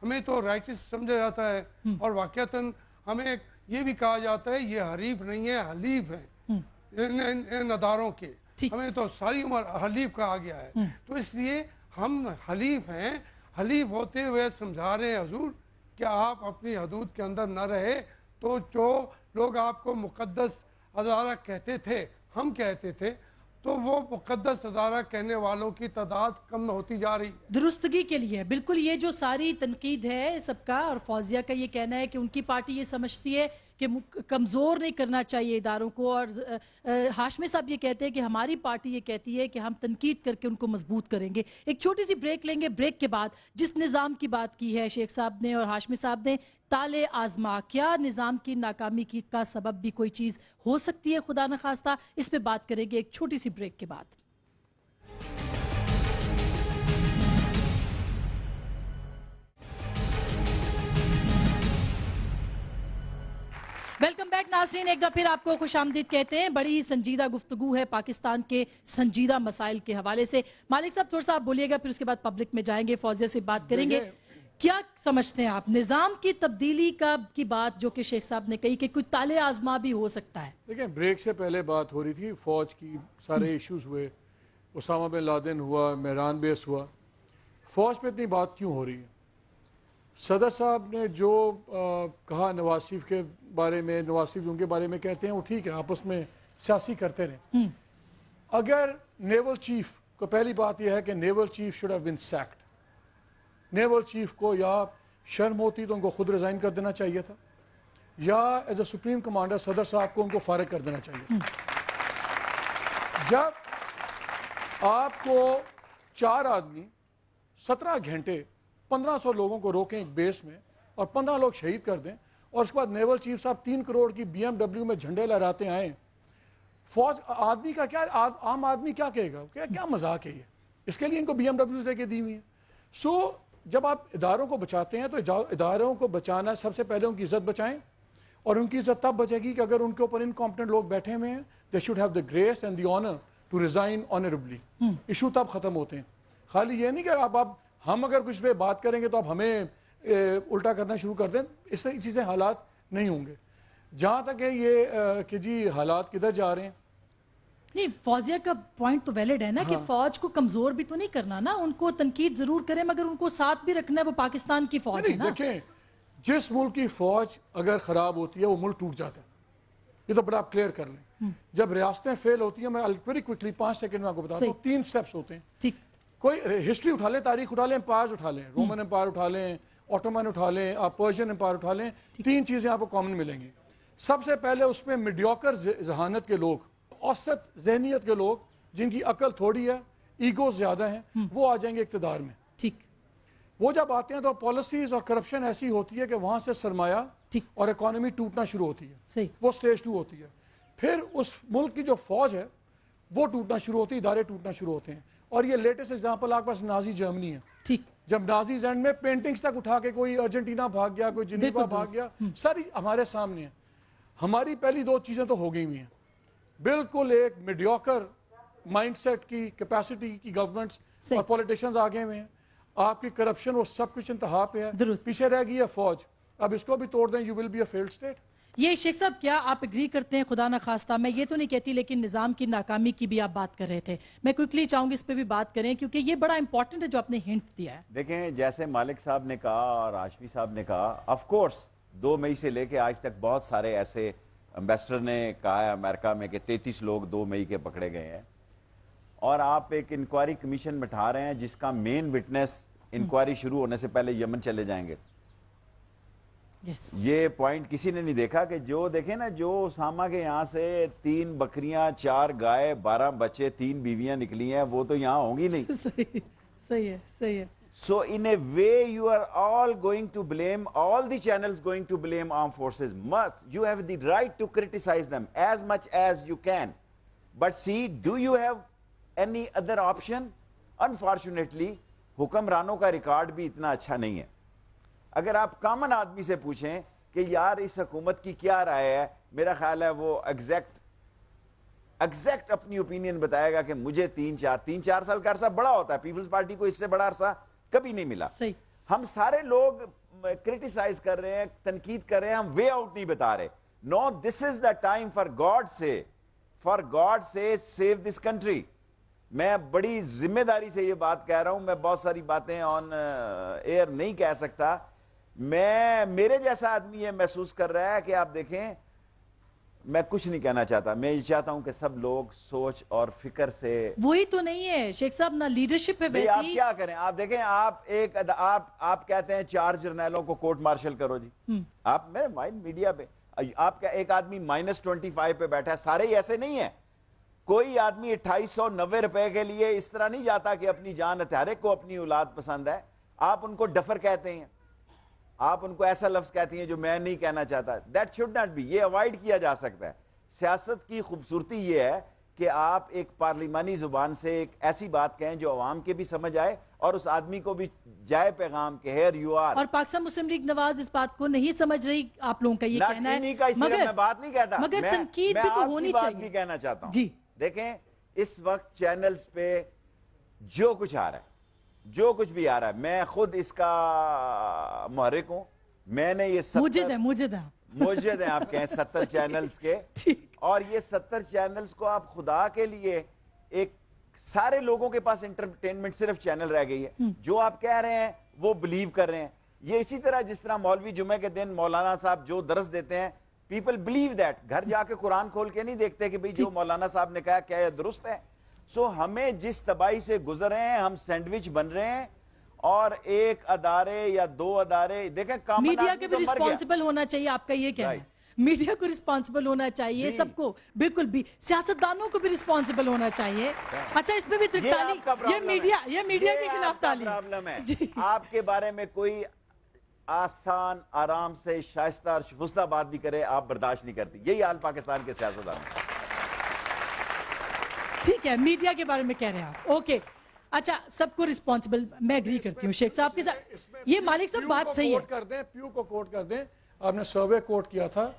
हमें तो राइटिस समझा जाता है और वाकयातन हमें ये भी कहा जाता है ये हरीफ नहीं है हलीफ है इन अदारों के, हमें तो सारी उम्र हलीफ कहा गया है। तो इसलिए हम हलीफ हैं, हलीफ होते हुए समझा रहे हैं हुजूर कि आप अपनी हदूद के अंदर न रहे तो जो लोग आपको मुक़द्दस अदारा कहते थे, हम कहते थे, तो वो मुक़द्दस अदारा कहने वालों की तादाद कम होती जा रही है। दुरुस्तगी के लिए बिल्कुल ये जो सारी तनकीद है सबका, और फौजिया का ये कहना है कि उनकी पार्टी ये समझती है कि कमज़ोर नहीं करना चाहिए इदारों को, और हाशमी साहब ये कहते हैं कि हमारी पार्टी ये कहती है कि हम तनकीद करके उनको मजबूत करेंगे। एक छोटी सी ब्रेक लेंगे, ब्रेक के बाद जिस निज़ाम की बात की है शेख साहब ने और हाशमी साहब ने, ताले आजमा, क्या निज़ाम की नाकामी की का सबब भी कोई चीज़ हो सकती है खुदा न खास्ता, इस पे बात करेंगे एक छोटी सी ब्रेक के बाद। वेलकम बैक नाज़रीन, एक बार फिर आपको खुशामदीद कहते हैं। बड़ी ही संजीदा गुफ्तगू है पाकिस्तान के संजीदा मसाइल के हवाले से। मालिक साहब थोड़ा सा आप बोलिएगा, फिर उसके बाद पब्लिक में जाएंगे, फौजिया से बात करेंगे। क्या समझते हैं आप निज़ाम की तब्दीली की बात जो कि शेख साहब ने कही कि कोई ताले आजमा भी हो सकता है? देखिए, ब्रेक से पहले बात हो रही थी फौज की, सारे इश्यूज हुए, उसामा बिन लादेन हुआ, मेहरान बेस हुआ, फौज पे इतनी बात क्यों हो रही है? सदर साहब ने जो कहा नवाज शरीफ के बारे में, नवाज शरीफ उनके बारे में कहते हैं वो ठीक है, आपस में सियासी करते रहे। अगर नेवल चीफ को, पहली बात यह है कि naval chief should have been sacked. Naval chief को या शर्म होती तो उनको खुद रिजाइन कर देना चाहिए था, या एज अ सुप्रीम कमांडर सदर साहब को उनको फारिग कर देना चाहिए। जब आपको 4 आदमी 17 घंटे 1500 लोगों को रोकें एक बेस में और 15 लोग शहीद कर दें, और उसके बाद नेवल चीफ साहब 3 करोड़ की BMW में झंडे लहराते आए, फौज आदमी का क्या, आम आदमी क्या कहेगा? क्या मजाक है ये? इसके लिए इनको BMW लेके दी हुई है। सो जब आप इदारों को बचाते हैं तो इदारों को बचाना, सबसे पहले उनकी इज्जत बचाएं, और उनकी इज्जत तब बचेगी कि अगर उनके ऊपर इनकॉम्पिटेंट लोग बैठे हुए हैं, they should have the grace and the honour to resign honourably. Issue तब खत्म होते हैं। खाली ये नहीं कि आप हम अगर कुछ पे बात करेंगे तो आप हमें उल्टा करना शुरू कर दें, इससे चीज़ें हालात नहीं होंगे। जहाँ तक है ये कि जी हालात किधर जा रहे हैं, नहीं, फौजिया का पॉइंट तो वैलिड है ना। हाँ। कि फौज को कमजोर भी तो नहीं करना ना, उनको तनकीद जरूर करें मगर उनको साथ भी रखना है, वो पाकिस्तान की फौज है ना। देखें, जिस मुल्क की फौज अगर खराब होती है वो मुल्क टूट जाता है, ये तो बड़ा आप क्लियर कर लें। जब रियासतें फेल होती हैं, मैं वेरी क्विकली 5 सेकंड में आपको बता दूं, 3 स्टेप्स होते हैं। ठीक, कोई हिस्ट्री उठा लें, तारीख उठा लें, एम्पायर्स उठा लें, रोमन एम्पायर उठा लें, ऑटोमन उठा लें, आप पर्शियन एम्पायर उठा लें, 3 चीजें आपको कॉमन मिलेंगी। सबसे पहले उसमें मीडियोकर जहानत के लोग, औसत जहनियत के लोग, जिनकी अकल थोड़ी है, ईगो ज्यादा है, वो आ जाएंगे इक्तदार में। ठीक, वो जब आते हैं तो पॉलिसीज और करप्शन ऐसी होती है कि वहां से सरमाया और इकोनॉमी टूटना शुरू होती है। सही। वो स्टेज 2 होती है। फिर उस मुल्क की जो फौज है वो टूटना शुरू होती है, इदारे टूटना शुरू होते हैं। और ये लेटेस्ट एग्जांपल आपके पास नाजी जर्मनी है। ठीक, जब नाजी एंड में पेंटिंग्स तक उठा के कोई अर्जेंटिना भाग गया, कोई जिनेवा भाग गया, सारी हमारे सामने है। हमारी पहली 2 चीजें तो हो गई हुई हैं। बिल्कुल एक मीडियोकर माइंडसेट की, कैपेसिटी की गवर्नमेंट्स और पॉलिटिशियंस आगे हुए हैं। आपकी करप्शन वो सब कुछ इंतहा पे है, पीछे रह गई है फौज। अब इसको भी तोड़ दें, you will be a failed state. ये शेख साहब, क्या आप एग्री करते हैं, खुदा ना खास्ता मैं ये तो नहीं कहती, लेकिन निज़ाम की नाकामी की भी आप बात कर रहे थे, मैं क्विकली चाहूंगी इस पे भी बात करें क्योंकि ये बड़ा इंपॉर्टेंट है जो आपने हिंट दिया है। देखें, जैसे मालिक साहब ने कहा और हाशमी साहब ने कहा, ऑफ कोर्स 2 मई से लेके आज तक बहुत सारे ऐसे एम्बेसडर ने कहा है अमेरिका में कि 33 लोग 2 मई के पकड़े गए हैं, और आप एक इंक्वायरी कमीशन बिठा रहे हैं जिसका मेन विटनेस इंक्वायरी शुरू होने से पहले यमन चले जाएंगे। ये पॉइंट किसी ने नहीं देखा कि जो देखे ना, जो उसामा के यहाँ से 3 बकरियां, 4 गाय, 12 बच्चे, 3 बीवियां निकली हैं, वो तो यहाँ होंगी नहीं। सही है, सही है। So in a way you are all going to blame, all the channels going to blame armed forces. You have the right to criticize them as much as you can. But see, do you have any other option? Unfortunately, हुक्मरानों का record भी इतना अच्छा नहीं है। अगर आप common आदमी से पूछें कि यार इस हुकूमत की क्या राय है, मेरा ख्याल है वो एग्जैक्ट अपनी ओपिनियन बताएगा कि मुझे 3-4 साल का अरसा बड़ा होता है। पीपल्स पार्टी को इससे बड़ा अरसा कभी नहीं मिला। ہم سارے لوگ کرٹیسائز کر رہے ہیں, تنقید کر رہے ہیں, ہم وے آؤٹ نہیں بتا رہے. نو, دس از دا ٹائم فار گاڈ سے سیو دس کنٹری. میں بڑی ذمہ داری سے یہ بات کہہ رہا ہوں, میں بہت ساری باتیں آن ایئر نہیں کہہ سکتا. میرے جیسا آدمی یہ محسوس کر رہا ہے کہ آپ دیکھیں, میں کچھ نہیں کہنا چاہتا, میں یہ چاہتا ہوں کہ سب لوگ سوچ اور فکر سے. وہی تو نہیں ہے شیخ صاحب, نہ لیڈرشپ ہے ویسی. آپ کیا کریں, آپ دیکھیں, آپ کہتے ہیں 4 جرنیلوں کو کورٹ مارشل کرو جی. آپ میرے مائنڈ میڈیا پہ آپ کا ایک آدمی -25 پہ بیٹھا ہے, سارے ہی ایسے نہیں ہیں. کوئی آدمی 2890 روپے کے لیے اس طرح نہیں جاتا کہ اپنی جان ہتھیارے کو اپنی اولاد پسند ہے. آپ ان کو ڈفر کہتے ہیں, آپ ان کو ایسا لفظ کہتی ہیں جو میں نہیں کہنا چاہتا. That should not be. یہ اوائڈ کیا جا سکتا ہے. سیاست کی خوبصورتی یہ ہے کہ آپ ایک پارلیمانی زبان سے ایک ایسی بات کہیں جو عوام کے بھی سمجھ آئے اور اس آدمی کو بھی جائے پیغام کہ ہیئر یو آر. اور پاکستان مسلم لیگ نواز اس بات کو نہیں سمجھ رہی, آپ لوگوں کا یہ کہنا ہے. میں بات نہیں کہتا, مگر تنقید بھی تو ہونی چاہیے. میں آپ کی بات بھی کہنا چاہتا ہوں. جی دیکھیں, اس وقت چینلز پہ جو کچھ آ رہا ہے, جو کچھ بھی آ رہا ہے, میں خود اس کا محرک ہوں. میں نے یہ موجد ہیں آپ کہیں 70 چینلز کے, اور یہ 70 چینلز کو آپ خدا کے لیے, ایک سارے لوگوں کے پاس انٹرٹینمنٹ صرف چینل رہ گئی ہے. جو آپ کہہ رہے ہیں وہ بلیو کر رہے ہیں. یہ اسی طرح جس طرح مولوی جمعے کے دن مولانا صاحب جو درس دیتے ہیں, پیپل بلیو دیٹ. گھر جا کے قرآن کھول کے نہیں دیکھتے کہ بھئی جو مولانا صاحب نے کہا کیا یہ درست ہے. سو ہمیں جس تباہی سے گزر رہے ہیں, ہم سینڈوچ بن رہے ہیں, اور ایک ادارے یا 2 ادارے دیکھیں, میڈیا کے بھی رسپانسبل ہونا چاہیے. آپ کا یہ کہنا ہے میڈیا کو رسپانسبل ہونا چاہیے, سب کو, بالکل بھی سیاستدانوں کو بھی رسپانسبل ہونا چاہیے. اچھا, اس پہ بھی یہ میڈیا کے خلاف تعلیم ہے. آپ کے بارے میں کوئی آسان, آرام سے, شائستہ اور شفستہ بات بھی کرے, آپ برداشت نہیں کرتی. یہی حال پاکستان کے سیاستدان. ٹھیک ہے, میڈیا کے بارے میں کہہ رہے ہیں آپ, اوکے. اچھا, سب کو رسپانسبل, میں ایگری کرتی ہوں شیخ صاحب کے ساتھ. یہ مالک صاحب بات صحیح ہے. پیو کو کوٹ کر دیں. آپ نے سروے کوٹ کیا تھا,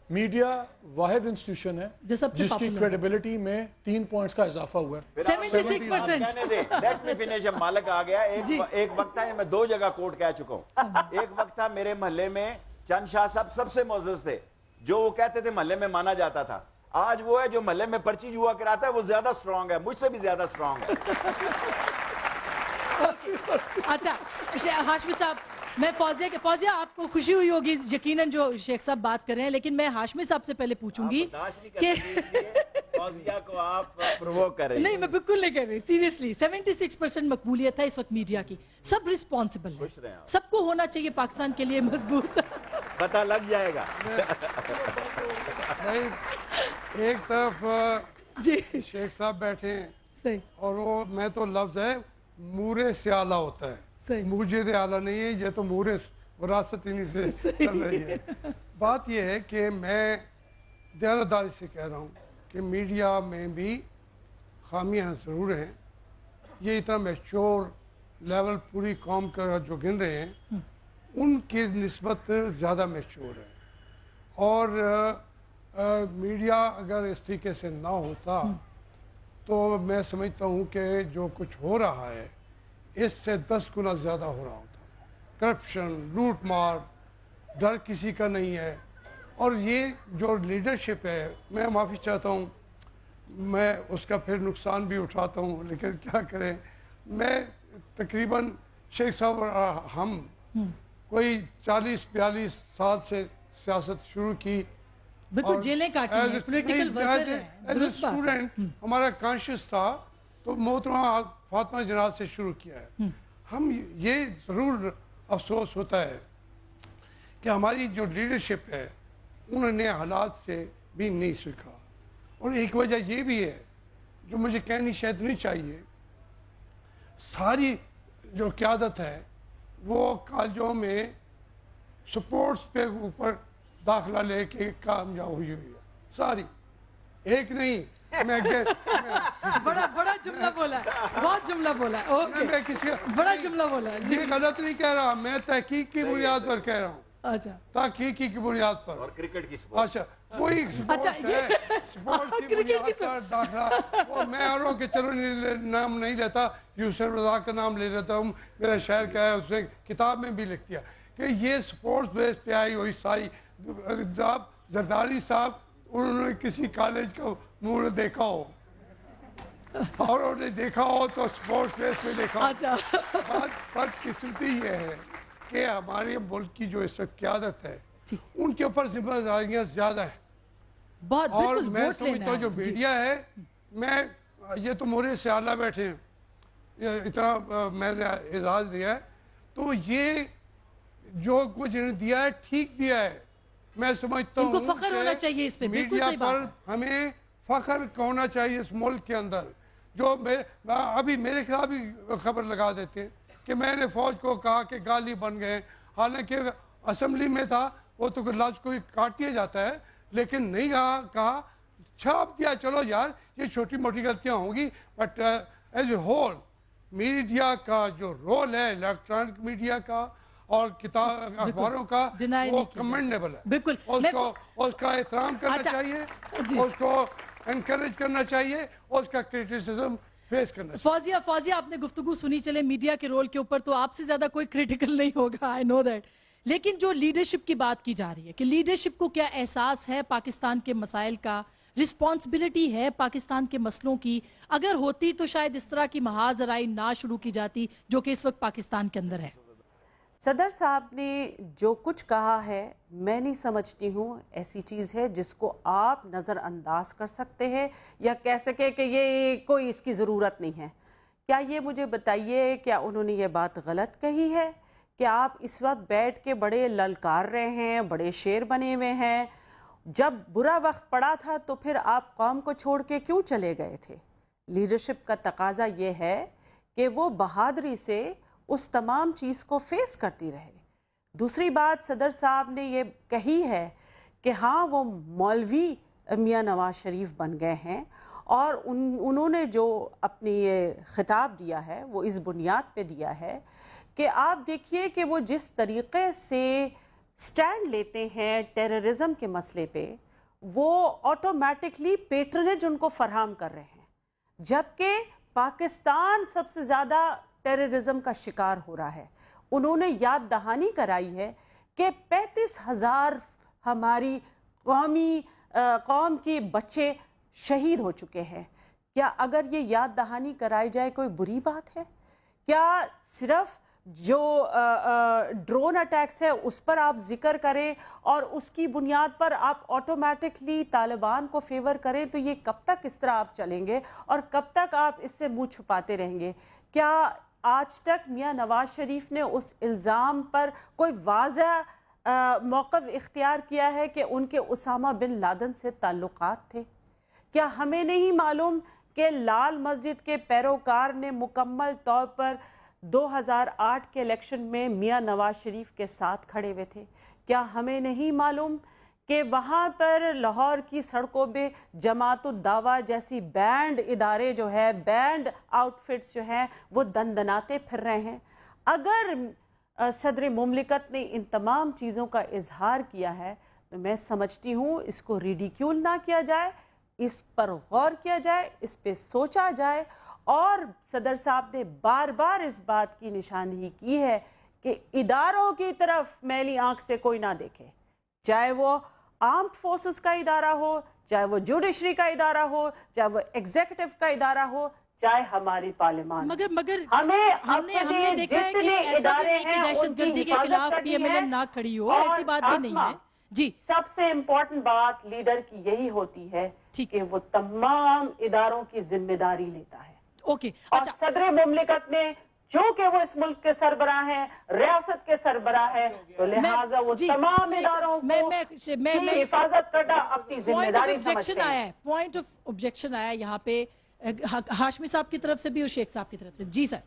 میڈیا واحد انسٹیٹیوشن ہے جس کی کریڈیبلٹی میں 3 پوائنٹس کا اضافہ ہوا ہے. 76%. Let me finish. مالک آ گیا. ایک وقت تھا, میں 2 جگہ کوٹ کہہ چکا ہوں. ایک وقت تھا میرے محلے میں چند شاہ صاحب سب سے معزز تھے, جو وہ کہتے تھے محلے میں مانا جاتا تھا. آج وہ ہے جو محلے میں پرچی جوا کراتا ہے, وہ زیادہ سٹرونگ ہے, مجھ سے بھی زیادہ سٹرونگ ہے. اچھا ہاشمی صاحب, میں فوزیہ آپ کو خوشی ہوئی ہوگی یقیناً جو شیخ صاحب بات کر رہے ہیں, لیکن میں ہاشمی صاحب سے پہلے پوچھوں گی کہ فوزیہ کو آپ پرووک کر رہے ہیں. نہیں, میں بالکل نہیں کر رہی, سیریسلی. 76% مقبولیت ہے اس وقت میڈیا کی. سب رسپانسبل ہے, سب کو ہونا چاہیے پاکستان کے لیے مضبوط. پتہ لگ جائے گا. ایک طرف جی شیخ صاحب بیٹھے ہیں صحیح, اور وہ, میں تو لفظ ہے مورے سے آلہ ہوتا ہے, مجھے دے آلہ نہیں ہے, یہ تو مورے وراثت انہی سے چل رہی ہے. بات یہ ہے کہ میں دیانتداری سے کہہ رہا ہوں کہ میڈیا میں بھی خامیاں ضرور ہیں. یہ اتنا میچور لیول پوری قوم کا جو گن رہے ہیں ان کی نسبت زیادہ میچور ہے. اور میڈیا اگر اس طریقے سے نہ ہوتا تو میں سمجھتا ہوں کہ جو کچھ ہو رہا ہے اس سے 10 گنا زیادہ ہو رہا ہوتا. کرپشن, لوٹ مار, ڈر کسی کا نہیں ہے. اور یہ جو لیڈرشپ ہے, میں معافی چاہتا ہوں, میں اس کا پھر نقصان بھی اٹھاتا ہوں, لیکن کیا کریں. میں تقریباً شیخ صاحب ہم کوئی 40-42 سال سے سیاست شروع کی. بالکل جیلیں کاٹی ہیں, پولیٹیکل ورکر ہیں. ایز اے اسٹوڈنٹ ہمارا کانشیس تھا تو محترمہ فاطمہ جناح سے شروع کیا ہے. ہم یہ ضرور افسوس ہوتا ہے کہ ہماری جو لیڈرشپ ہے انہوں نے حالات سے بھی نہیں سیکھا. اور ایک وجہ یہ بھی ہے جو مجھے کہنی شاید نہیں چاہیے, ساری جو قیادت ہے وہ کالجوں میں سپورٹس پہ اوپر داخلہ لے کے کامیاب ہوئی ہے, ساری, ایک نہیں. بڑا جملہ بولا ہے, بہت جملہ بولا ہے, بڑا جملہ بولا ہے. یہ غلط نہیں کہہ رہا, میں تحقیق کی بنیاد پر کہہ رہا ہوں. अच्छा, ताहकीकी की बुनियाद पर। और क्रिकेट की स्पोर्ट। अच्छा, वही स्पोर्ट्स है, स्पोर्ट्स की बुनियाद पर दाखिला। वो मैं औरों के चलो नाम नहीं लेता, यूसुफ रज़ाक का नाम ले लेता हूँ, मेरा शायर का है, उसने किताब में भी लिख दिया कि ये स्पोर्ट्स बेस पे आई हुई सारी। जरदारी साहब उन्होंने किसी कॉलेज का मुंह देखा हो और उन्होंने देखा हो तो स्पोर्ट्स बेस पे देखा हो। अच्छा। बदकिस्मती ये है कि हमारे मुल्क की जो इस वक्त क़यादत है जी। उनके ऊपर जिम्मेदारियां ज्यादा है। बहुत और बिल्कुल मैं वोट लेना समझता हूँ जो है। जी। मीडिया है, मैं ये तो मोरे से आला बैठे हैं, इतना मैंने एजाज दिया है, तो ये जो कुछ इन्हें दिया है ठीक दिया है। मैं समझता हूँ इनको फख्र होना चाहिए इस पे, बिल्कुल मीडिया सही बात पर है। हमें फख्र होना चाहिए इस मुल्क के अंदर। जो अभी मेरे खिलाफ भी खबर लगा देते हैं कि मैंने फौज को कहा कि गाली बन गए, हालांकि असेंबली में था, वो तो लफ्ज कोई काट दिया जाता है, लेकिन नहीं कहा छाप दिया। चलो यार ये छोटी मोटी गलतियां होंगी, but as a whole media का जो रोल है, इलेक्ट्रॉनिक मीडिया का और किताब अखबारों का, वो कमेंडेबल है। बिल्कुल, उसका एहतराम करना चाहिए, उसको एनकरेज करना चाहिए, उसका क्रिटिसिज्म फेस करना चाहिए। फौजिया आपने गुफ्तगू सुनी, चले मीडिया के रोल के ऊपर तो आपसे ज्यादा कोई क्रिटिकल नहीं होगा, आई नो दैट। लेकिन जो लीडरशिप की बात की जा रही है कि लीडरशिप को क्या एहसास है पाकिस्तान के मसाइल का, रिस्पॉन्सिबिलिटी है पाकिस्तान के मसलों की, अगर होती तो शायद इस तरह की महाजराई ना शुरू की जाती जो कि इस वक्त पाकिस्तान के अंदर है। सदर साहब ने जो कुछ कहा है, मैं नहीं समझती हूँ ऐसी चीज़ है जिसको आप नज़रअंदाज कर सकते हैं या कह सके कि ये कोई इसकी ज़रूरत नहीं है। क्या ये मुझे बताइए, क्या उन्होंने ये बात गलत कही है? क्या आप इस वक्त बैठ के बड़े ललकार रहे हैं, बड़े शेर बने हुए हैं? जब बुरा वक्त पड़ा था तो फिर आप कौम को छोड़ के क्यों चले गए थे? लीडरशिप का तकाजा ये है कि वो बहादुरी से उस तमाम चीज़ को फेस करती रहे। दूसरी बात सदर साहब ने ये कही है कि हाँ वो मौलवी मियां नवाज शरीफ बन गए हैं और उन्होंने जो अपनी ये खिताब दिया है वो इस बुनियाद पे दिया है कि आप देखिए कि वो जिस तरीक़े से स्टैंड लेते हैं टेररिज्म के मसले पे, वो ऑटोमेटिकली पेट्रनेज उनको फराहम कर रहे हैं, जबकि पाकिस्तान सबसे ज़्यादा टेररिज्म का शिकार हो रहा है। उन्होंने याद दहानी कराई है कि 35,000 हमारी कौम के बच्चे शहीद हो चुके हैं। क्या अगर ये याद दहानी कराई जाए कोई बुरी बात है? क्या सिर्फ जो ड्रोन अटैक्स है उस पर आप जिक्र करें और उसकी बुनियाद पर आप ऑटोमेटिकली तालिबान को फेवर करें, तो ये कब तक इस तरह आप चलेंगे और कब तक आप इससे मुंह छुपाते रहेंगे? क्या आज तक मियां नवाज शरीफ ने उस इल्ज़ाम पर कोई वाज़ह मौक़िफ़ इख्तियार किया है कि उनके उसामा बिन लादन से ताल्लुकात थे? क्या हमें नहीं मालूम कि लाल मस्जिद के पैरोकार ने मुकम्मल तौर पर 2008 के इलेक्शन में मियां नवाज शरीफ के साथ खड़े हुए थे? क्या हमें नहीं मालूम कि वहाँ पर लाहौर की सड़कों में जमात-उद-दावा जैसी बैंड इदारे जो है, बैंड आउटफिट्स जो हैं, वो दनदनाते फिर रहे हैं? अगर सदर मुमलिकत ने इन तमाम चीज़ों का इजहार किया है तो मैं समझती हूँ इसको रिडिक्यूल ना किया जाए, इस पर गौर किया जाए, इस पे सोचा जाए। और सदर साहब ने बार बार इस बात की निशानदही की है कि इदारों की तरफ मैली आंख से कोई ना देखे, चाहे वो आर्म्ड फोर्सेस का इदारा हो, चाहे वो जुडिशरी का इदारा हो, चाहे वो एग्जीक्यूटिव का इदारा हो, चाहे हमारी पार्लियामान। मगर हमने देखा है कि ऐसा भी नहीं कि दहशतगर्दी के खिलाफ पीएमएलएन ना खड़ी हो, ऐसी बात भी नहीं है जी। सबसे इम्पोर्टेंट बात लीडर की यही होती है कि वो तमाम इदारों की जिम्मेदारी लेता है। ओके, अच्छा, सदर मुमलिकत ने चूंकि वो इस मुल्क के सरबराह हैं, रियासत के सरबराह है, तो लिहाजा वो तमाम इदारों को हिफाजत करना अपनी जिम्मेदारी समझते हैं। पॉइंट ऑफ ऑब्जेक्शन आया यहाँ पे हाशमी साहब की तरफ से भी और शेख साहब की तरफ से। जी सर।